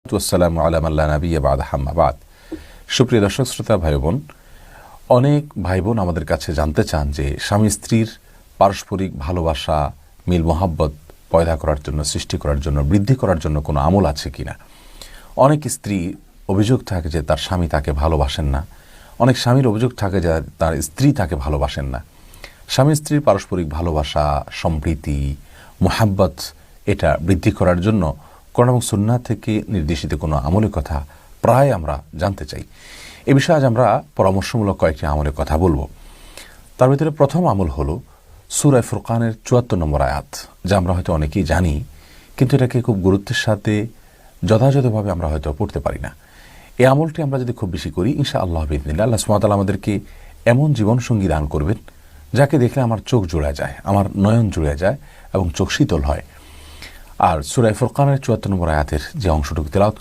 আসসালামু আলা মান লা নাবিয়্যা বা'দা আম্মা বা'দ। সুপ্রিয় দর্শক শ্রোতা ভাই বোন, অনেক ভাই বোন আমাদের কাছে জানতে চান যে স্বামী স্ত্রীর পারস্পরিক ভালোবাসা, মিল মোহাব্বত পয়দা করার জন্য, সৃষ্টি করার জন্য, বৃদ্ধি করার জন্য কোনো আমল আছে কিনা। অনেক স্ত্রী অভিযোগ থাকে যে তার স্বামী তাকে ভালোবাসেন না, অনেক স্বামীর অভিযোগ থাকে যে তার স্ত্রী তাকে ভালোবাসেন না। স্বামী স্ত্রীর পারস্পরিক ভালোবাসা, সম্প্রীতি, মোহাব্বত এটা বৃদ্ধি করার জন্য কোরআন এবং সুন্নাহ থেকে নির্দেশিত কোনো আমলের কথা প্রায় আমরা জানতে চাই। এ বিষয়ে আজ আমরা পরামর্শমূলক কয়েকটি আমলের কথা বলবো। তার ভিতরে প্রথম আমল হলো সূরা ফুরকানের ৭৪ নম্বর আয়াত, যা আমরা হয়তো অনেকেই জানি, কিন্তু এটাকে খুব গুরুত্বের সাথে যথাযথভাবে আমরা হয়তো পড়তে পারি না। এই আমলটি আমরা যদি খুব বেশি করি, ইনশাআল্লাহ বিইذনিল্লাহ আল্লাহ সুবহানাহু ওয়া তাআলা আমাদেরকে এমন জীবনসঙ্গী দান করবেন যাকে দেখলে আমার চোখ জুড়ে যায়, আমার নয়ন জুড়ে যায় এবং চোখ শীতল হয়। আর সূরা ফুরকানের ৭৪ নম্বর আয়াতের যে অংশটুকু তেলাওয়াত